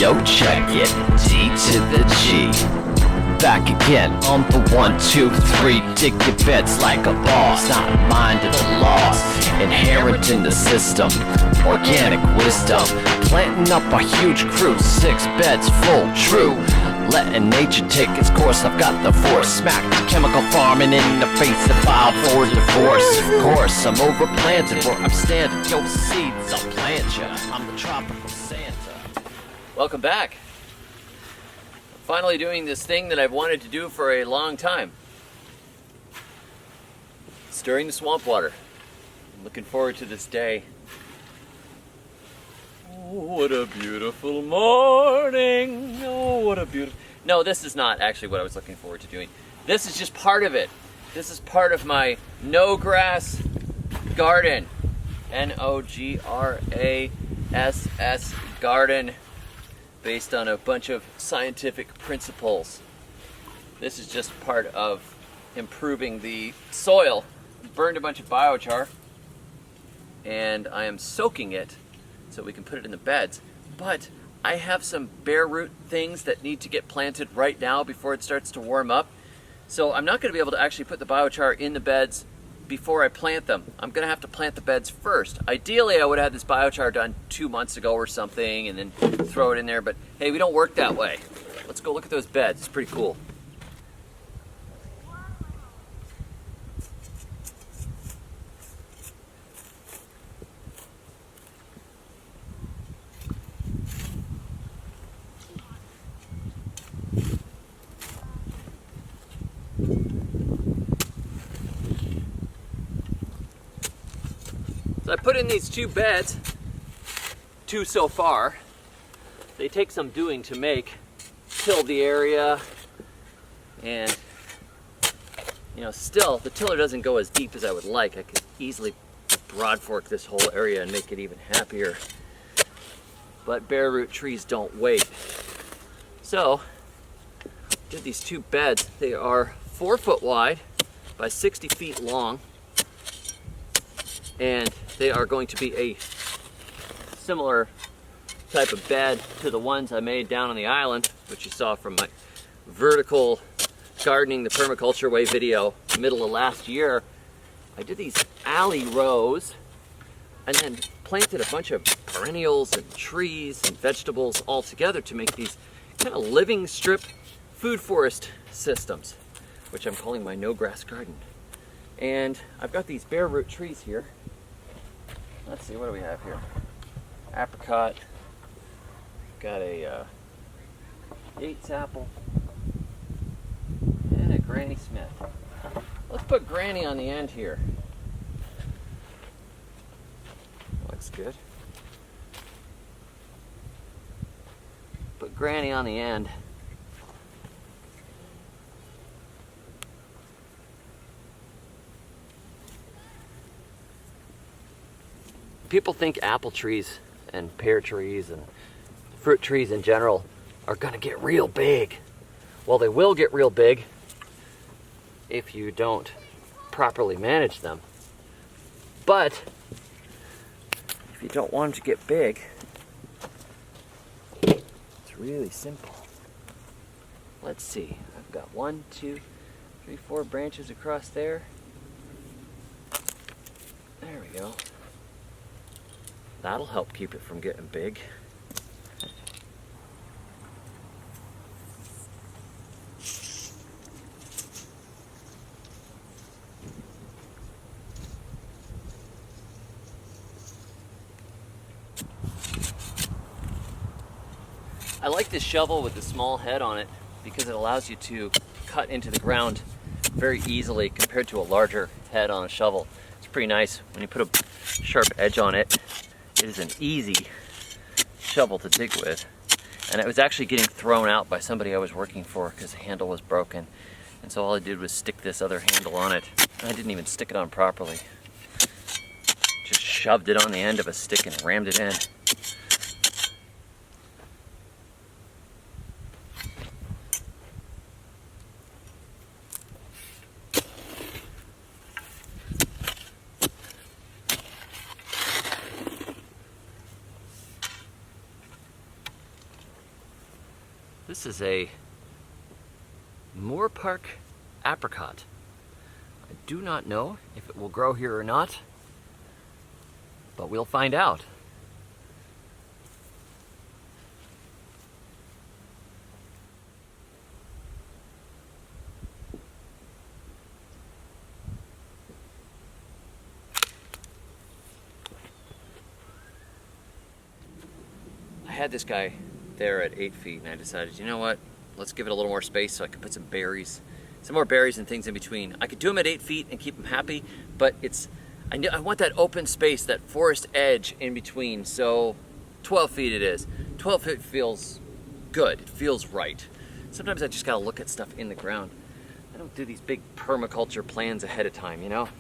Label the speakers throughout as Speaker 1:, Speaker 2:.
Speaker 1: Yo, check it, D to the G. Back again on the 1, 2, 3. Dig your beds like a boss, not mind of the loss. Inherent in the system, organic wisdom. Planting up a huge crew, 6 beds full, true. Letting nature take its course, I've got the force. Smack chemical farming in the face of file for divorce. Of course, I'm overplanted where I'm standing. Yo, seeds, I'll plant ya. I'm the tropical Santa. Welcome back. I'm finally doing this thing that I've wanted to do for a long time. Stirring the swamp water. I'm looking forward to this day. Oh, what a beautiful morning. Oh, what a beautiful... No, this is not actually what I was looking forward to doing. This is just part of it. This is part of my no-grass garden. N.O.G.R.A.S.S. garden, based on a bunch of scientific principles. This is just part of improving the soil. I burned a bunch of biochar, and I am soaking it so we can put it in the beds. But I have some bare root things that need to get planted right now before it starts to warm up. So I'm not going to be able to actually put the biochar in the beds before I plant them. I'm going to have to plant the beds first. Ideally, I would have had this biochar done 2 months ago or something and then throw it in there, but hey, we don't work that way. Let's go look at those beds. It's pretty cool. So I put in these 2 beds, 2 so far. They take some doing to make, till the area, and still the tiller doesn't go as deep as I would like. I could easily broad fork this whole area and make it even happier. But bare root trees don't wait. So I did these 2 beds. They are 4 foot wide by 60 feet long. And they are going to be a similar type of bed to the ones I made down on the island, which you saw from my vertical gardening the permaculture way video middle of last year. I did these alley rows and then planted a bunch of perennials and trees and vegetables all together to make these kind of living strip food forest systems, which I'm calling my no-grass garden. And I've got these bare root trees here. Let's see, what do we have here? Apricot. Got a Yates Apple. And a Granny Smith. Let's put Granny on the end here. Looks good. Put Granny on the end. People think apple trees and pear trees and fruit trees in general are going to get real big. Well, they will get real big if you don't properly manage them. But if you don't want them to get big, it's really simple. Let's see. I've got 1, 2, 3, 4 branches across there. There we go. That'll help keep it from getting big. I like this shovel with the small head on it because it allows you to cut into the ground very easily compared to a larger head on a shovel. It's pretty nice when you put a sharp edge on it. It is an easy shovel to dig with. And it was actually getting thrown out by somebody I was working for because the handle was broken. And so all I did was stick this other handle on it. I didn't even stick it on properly. Just shoved it on the end of a stick and rammed it in. This is a Moore Park apricot. I do not know if it will grow here or not, but we'll find out. I had this guy there at 8 feet and I decided, you know what, let's give it a little more space so I can put some berries, some more berries and things in between. I could do them at 8 feet and keep them happy, but I want that open space, that forest edge in between, so 12 feet it is. 12 feet feels good, it feels right. Sometimes I just gotta look at stuff in the ground. I don't do these big permaculture plans ahead of time, you know?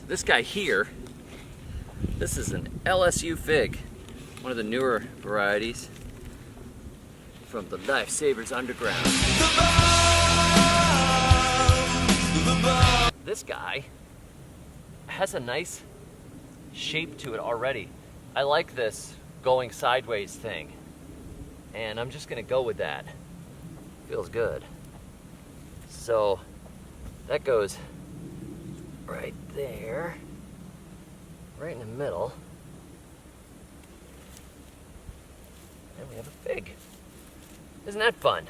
Speaker 1: So this guy here, this is an Lsu Fig, one of the newer varieties from the Lifesavers Underground. This guy has a nice shape to it already. I like this going sideways thing, and I'm just gonna go with that. Feels good. So that goes right there, right in the middle. And we have a fig. Isn't that fun?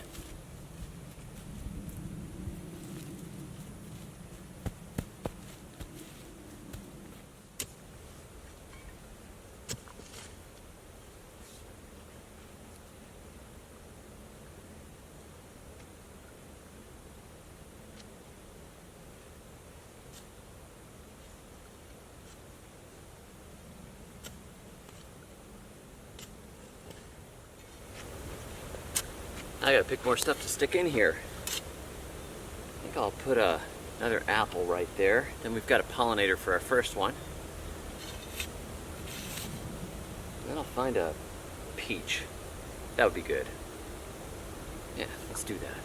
Speaker 1: I gotta pick more stuff to stick in here. I think I'll put another apple right there. Then we've got a pollinator for our first one. And then I'll find a peach. That would be good. Yeah, let's do that.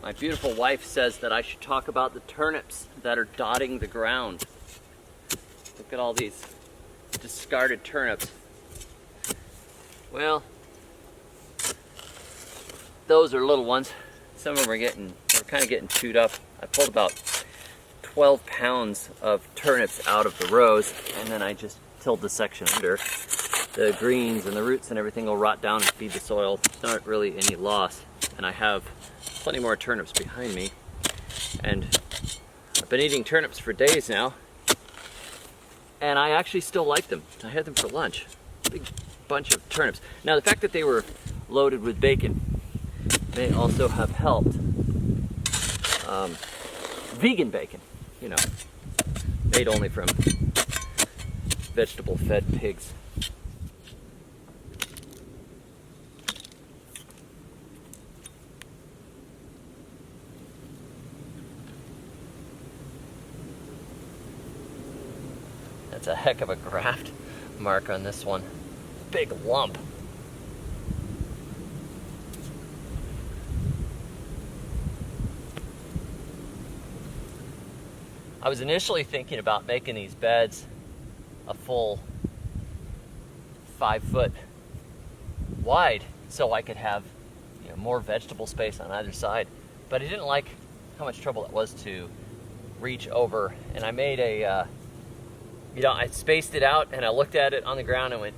Speaker 1: My beautiful wife says that I should talk about the turnips that are dotting the ground. Look at all these discarded turnips. Well, those are little ones. Some of them they're kind of getting chewed up. I pulled about 12 pounds of turnips out of the rows, and then I just tilled the section under. The greens and the roots and everything will rot down and feed the soil. There's not really any loss. And I have plenty more turnips behind me. And I've been eating turnips for days now, and I actually still like them. I had them for lunch. Big bunch of turnips. Now the fact that they were loaded with bacon may also have helped. Vegan bacon, you know, made only from vegetable-fed pigs. That's a heck of a graft mark on this one. Big lump. I was initially thinking about making these beds a full 5 foot wide so I could have, you know, more vegetable space on either side, but I didn't like how much trouble it was to reach over, and I made a you know, I spaced it out and I looked at it on the ground and went,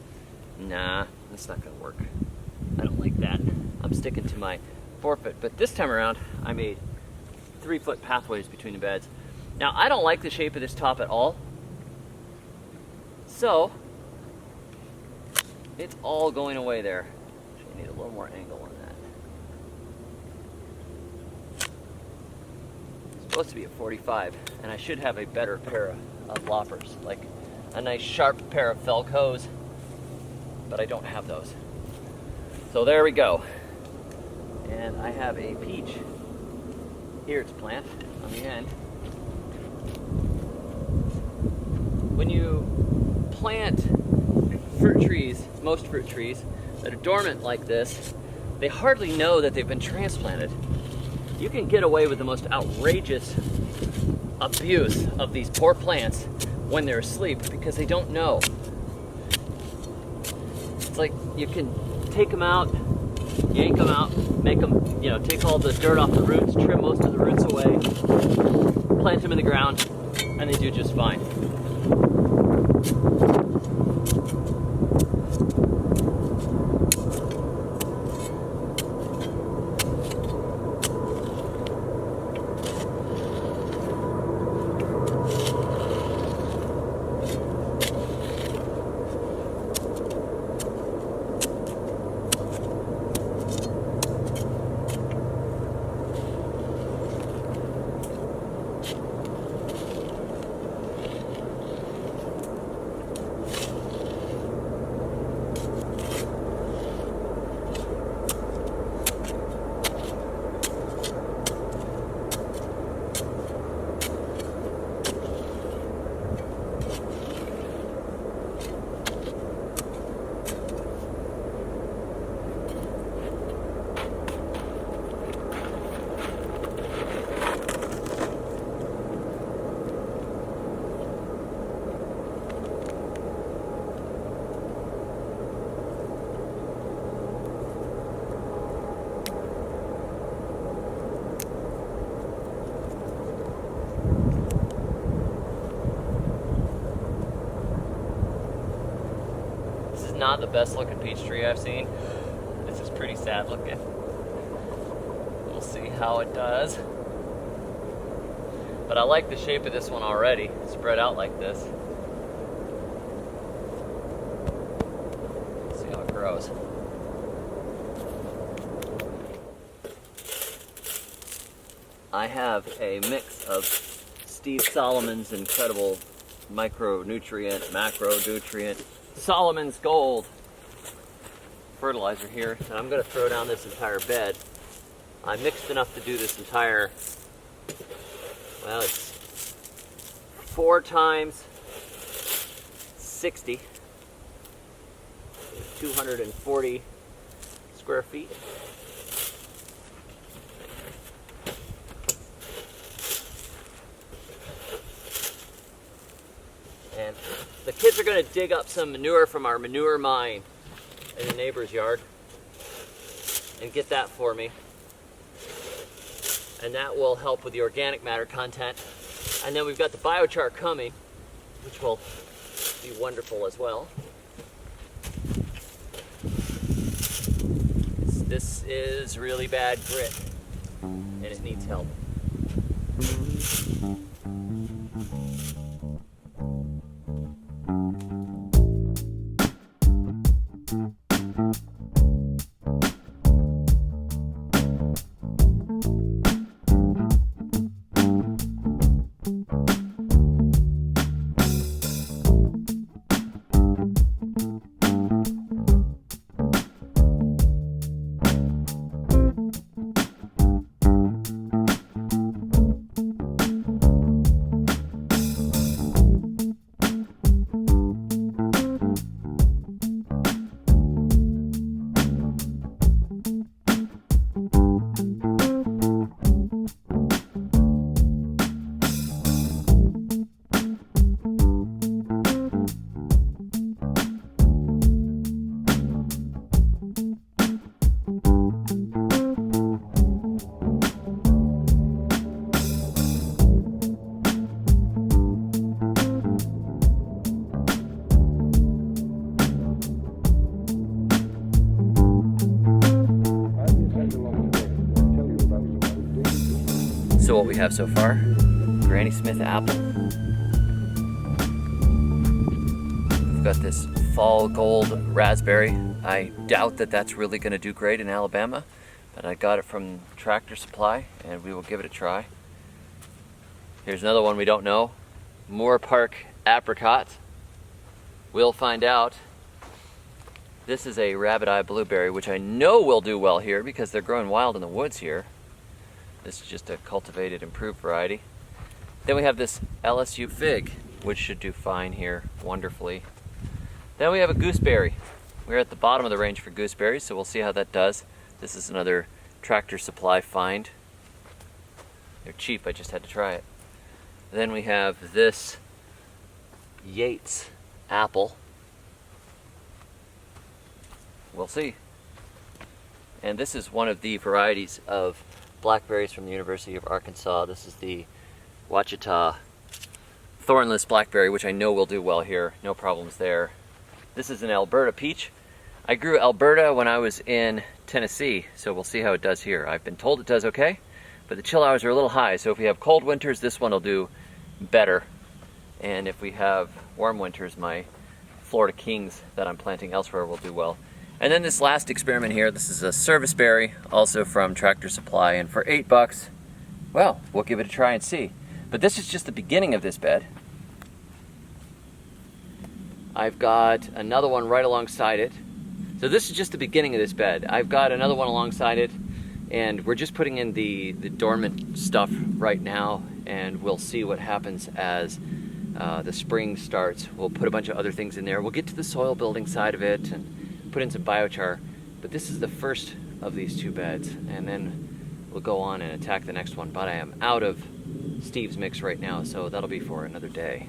Speaker 1: nah, that's not gonna work. I don't like that. I'm sticking to my 4 foot. But this time around, I made 3 foot pathways between the beds. Now, I don't like the shape of this top at all. So, it's all going away there. Actually, I need a little more angle on that. It's supposed to be a 45, and I should have a better pair of loppers, like a nice sharp pair of Felcos, but I don't have those. So there we go. And I have a peach. Here it's plant on the end. When you plant fruit trees, most fruit trees that are dormant like this, they hardly know that they've been transplanted. You can get away with the most outrageous abuse of these poor plants when they're asleep because they don't know. you can take them out, yank them out, make them, take all the dirt off the roots, trim most of the roots away, plant them in the ground, and they do just fine. Not the best looking peach tree I've seen. This is pretty sad looking. We'll see how it does. But I like the shape of this one already, spread out like this. Let's see how it grows. I have a mix of Steve Solomon's incredible micronutrient, macronutrient, Solomon's Gold fertilizer here, and I'm going to throw down this entire bed. I mixed enough to do this entire, well, it's 4 times 60, 240 square feet. And the kids are going to dig up some manure from our manure mine in the neighbor's yard and get that for me. And that will help with the organic matter content. And then we've got the biochar coming, which will be wonderful as well. This is really bad grit, and it needs help. So what we have so far, Granny Smith apple. We've got this fall gold raspberry. I doubt that that's really going to do great in Alabama, but I got it from Tractor Supply and we will give it a try. Here's another one we don't know, Moore Park apricot. We'll find out. This is a rabbit eye blueberry, which I know will do well here because they're growing wild in the woods here. This is just a cultivated, improved variety. Then we have this Lsu Fig, which should do fine here, wonderfully. Then we have a gooseberry. We're at the bottom of the range for gooseberries, so we'll see how that does. This is another Tractor Supply find. They're cheap, I just had to try it. Then we have this Yates Apple. we'll see. And this is one of the varieties of blackberries from the University of Arkansas. This is the Ouachita thornless blackberry, which I know will do well here. No problems there. This is an Alberta peach. I grew Alberta when I was in Tennessee, so we'll see how it does here. I've been told it does okay, but the chill hours are a little high, so if we have cold winters, this one will do better. And if we have warm winters, my Florida Kings that I'm planting elsewhere will do well. And then this last experiment here, this is a service berry, also from Tractor Supply, and for $8, well, we'll give it a try and see. But this is just the beginning of this bed. I've got another one right alongside it. So this is just the beginning of this bed. I've got another one alongside it, and we're just putting in the dormant stuff right now, and we'll see what happens as the spring starts. We'll put a bunch of other things in there. We'll get to the soil building side of it and put in some biochar. But this is the first of these two beds, and then we'll go on and attack the next one. But I am out of Steve's mix right now, so that'll be for another day.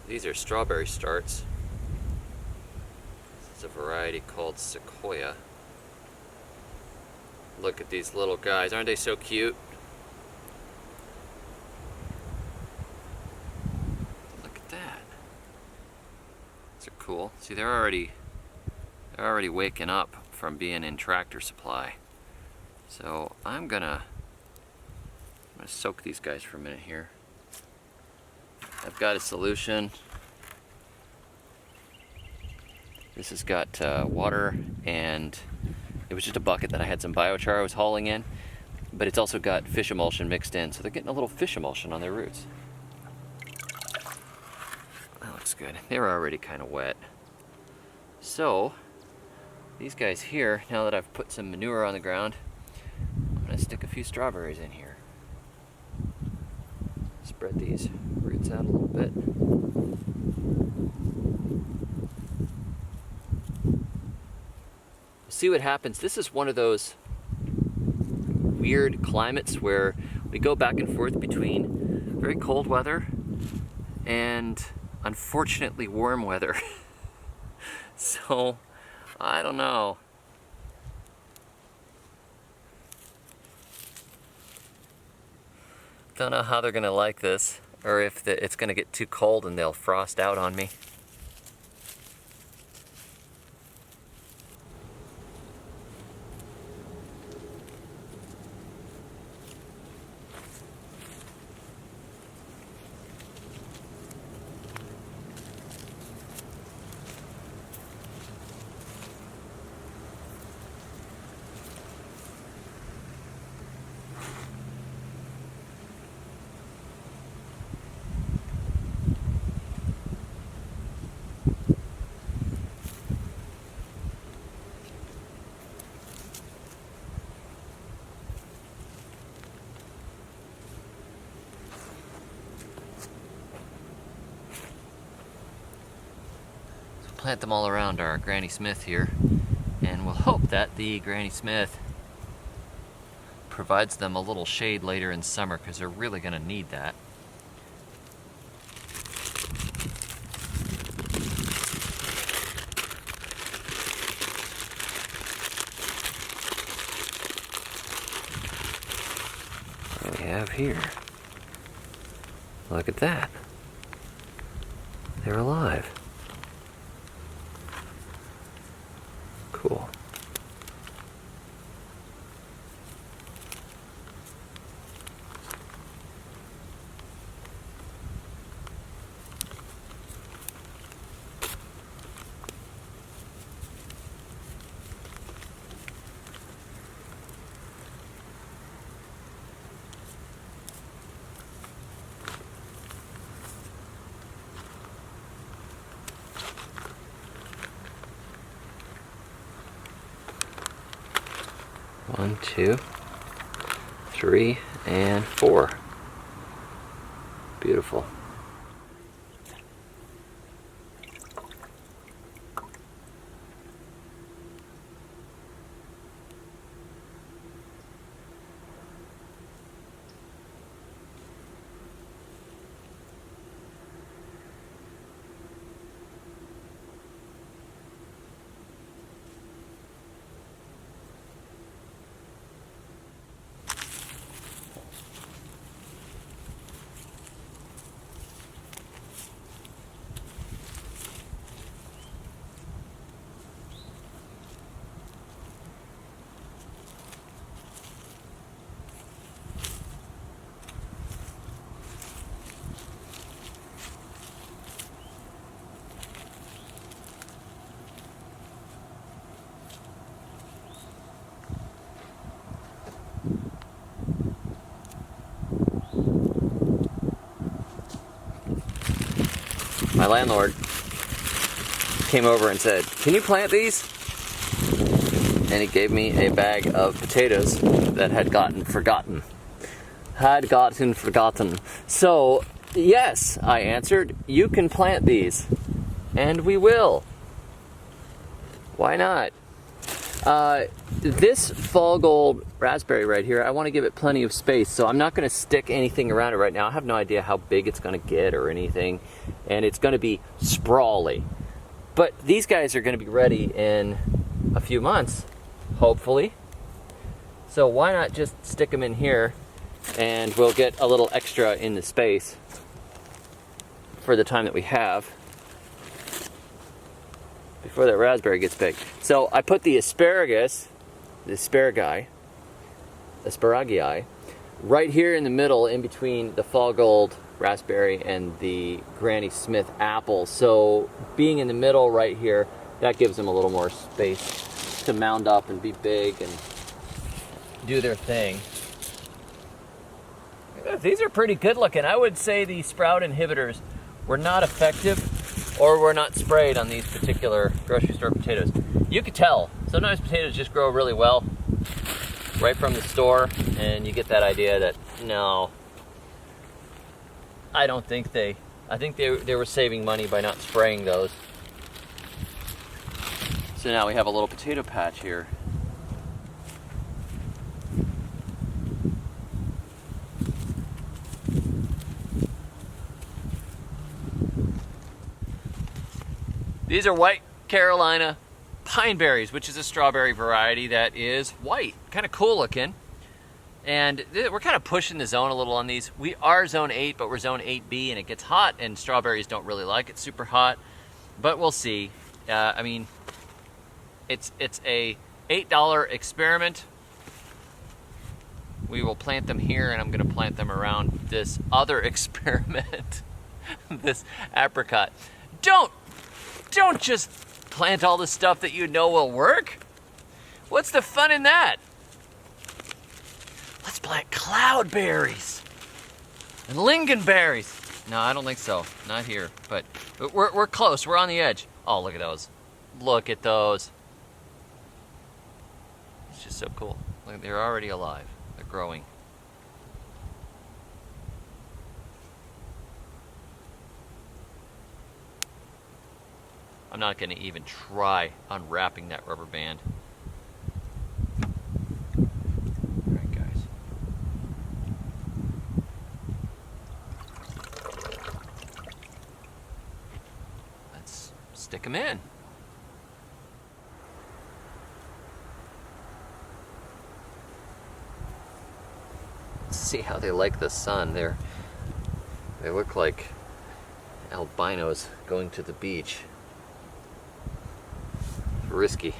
Speaker 1: These are strawberry starts. This is a variety called Sequoia. Look at these little guys, aren't they so cute? Look at that. These are cool. See, they're already waking up from being in Tractor Supply. So I'm gonna soak these guys for a minute here. I've got a solution. This has got water, and it was just a bucket that I had some biochar I was hauling in, but it's also got fish emulsion mixed in, so they're getting a little fish emulsion on their roots. That looks good. They're already kind of wet. So these guys here, now that I've put some manure on the ground, I'm going to stick a few strawberries in here. Spread these roots out a little bit. See what happens. This is one of those weird climates where we go back and forth between very cold weather and unfortunately warm weather. So, I don't know. Don't know how they're gonna like this, or if it's gonna get too cold and they'll frost out on me. Plant them all around our Granny Smith here, and we'll hope that the Granny Smith provides them a little shade later in summer, because they're really going to need that. What do we have here? Look at that. They're alive. Cool. One, two, three, and four. Beautiful. My landlord came over and said, "Can you plant these?" And he gave me a bag of potatoes that had gotten forgotten. So, yes, I answered, you can plant these. And we will. Why not? This fall gold raspberry right here, I want to give it plenty of space, so I'm not going to stick anything around it right now. I have no idea how big it's going to get or anything, and it's going to be sprawly. But these guys are going to be ready in a few months, hopefully. So why not just stick them in here, and we'll get a little extra in the space for the time that we have before that raspberry gets big. So I put the asparagii, right here in the middle, in between the fall gold raspberry and the Granny Smith apple. So being in the middle right here, that gives them a little more space to mound up and be big and do their thing. These are pretty good looking. I would say the sprout inhibitors were not effective or were not sprayed on these particular grocery store potatoes. You could tell. Sometimes potatoes just grow really well right from the store, and you get that idea that, no, I don't think I think they were saving money by not spraying those. So now we have a little potato patch here. These are white Carolina pine berries, which is a strawberry variety that is white. Kind of cool looking. And we're kind of pushing the zone a little on these. We are zone 8, but we're zone 8B, and it gets hot, and strawberries don't really like it super hot. But we'll see. I mean, it's a $8 experiment. We will plant them here, and I'm going to plant them around this other experiment, this apricot. Don't just plant all the stuff that you know will work. What's the fun in that? Let's plant cloudberries and lingonberries. No, I don't think so. Not here, but we're close. We're on the edge. Oh, look at those. Look at those. It's just so cool. Look, they're already alive. They're growing. I'm not going to even try unwrapping that rubber band. All right, guys. Let's stick them in. Let's see how they like the sun. They look like albinos going to the beach. Risky.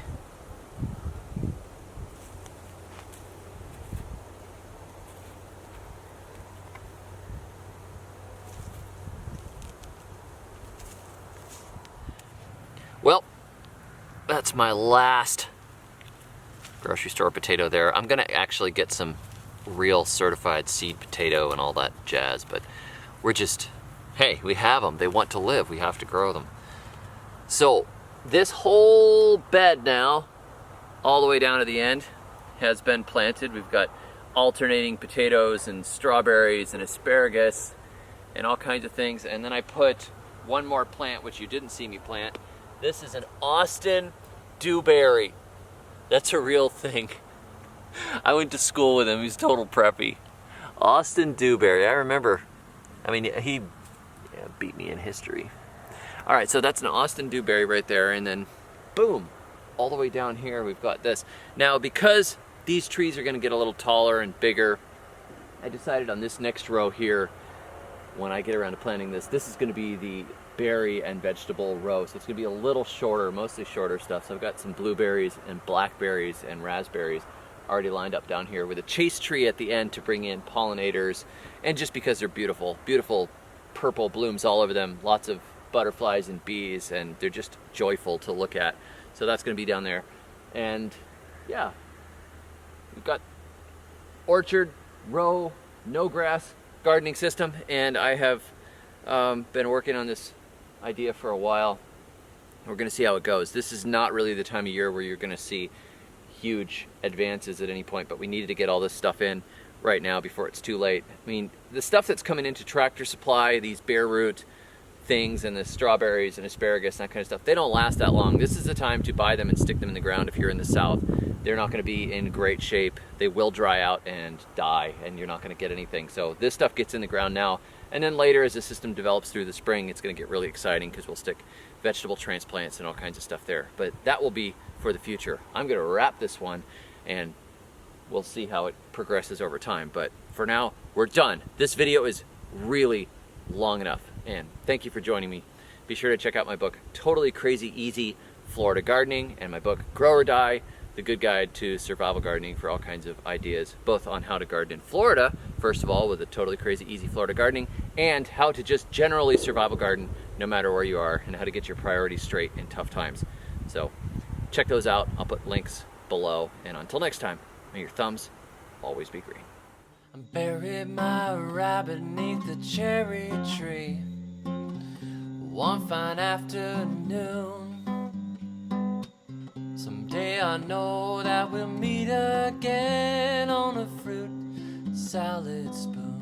Speaker 1: Well, that's my last grocery store potato there. I'm gonna actually get some real certified seed potato and all that jazz, but we're just, hey, we have them. They want to live. We have to grow them. So this whole bed now, all the way down to the end, has been planted. We've got alternating potatoes and strawberries and asparagus and all kinds of things. And then I put one more plant, which you didn't see me plant. This is an Austin dewberry. That's a real thing. I went to school with him. He's total preppy. Austin dewberry. I remember. I mean, he beat me in history. All right, so that's an Austin dewberry right there, and then boom, all the way down here we've got this. Now, because these trees are gonna get a little taller and bigger, I decided on this next row here, when I get around to planting this is gonna be the berry and vegetable row. So it's gonna be a little shorter, mostly shorter stuff. So I've got some blueberries and blackberries and raspberries already lined up down here with a chase tree at the end to bring in pollinators, and just because they're beautiful, beautiful purple blooms all over them, lots of butterflies and bees, and they're just joyful to look at. So that's going to be down there. And yeah, we've got orchard row no-grass gardening system, and I have been working on this idea for a while. We're going to see how it goes. This is not really the time of year where you're going to see huge advances at any point, but we needed to get all this stuff in right now before it's too late. I mean, the stuff that's coming into Tractor Supply, these bare root things and the strawberries and asparagus and that kind of stuff, they don't last that long. This is the time to buy them and stick them in the ground if you're in the South. They're not going to be in great shape. They will dry out and die, and you're not going to get anything. So this stuff gets in the ground now, and then later as the system develops through the spring, it's going to get really exciting because we'll stick vegetable transplants and all kinds of stuff there. But that will be for the future. I'm going to wrap this one, and we'll see how it progresses over time. But for now, we're done. This video is really long enough, and thank you for joining me. Be sure to check out my book, Totally Crazy Easy Florida Gardening, and my book, Grow or Die, The Good Guide to Survival Gardening, for all kinds of ideas, both on how to garden in Florida, first of all, with a Totally Crazy Easy Florida Gardening, and how to just generally survival garden no matter where you are, and how to get your priorities straight in tough times. So check those out. I'll put links below, and until next time, may your thumbs always be green.
Speaker 2: I buried my rabbit beneath the cherry tree one fine afternoon. Someday I know that we'll meet again on a fruit salad spoon.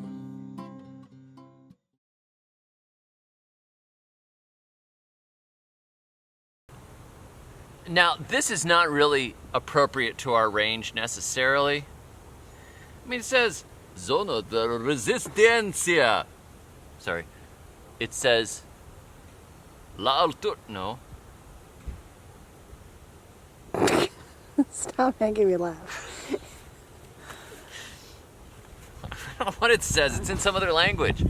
Speaker 1: Now, this is not really appropriate to our range necessarily. I mean, it says Zona de Resistencia. Sorry. It says La Altura. No.
Speaker 3: Stop making me laugh.
Speaker 1: I don't know what it says. It's in some other language.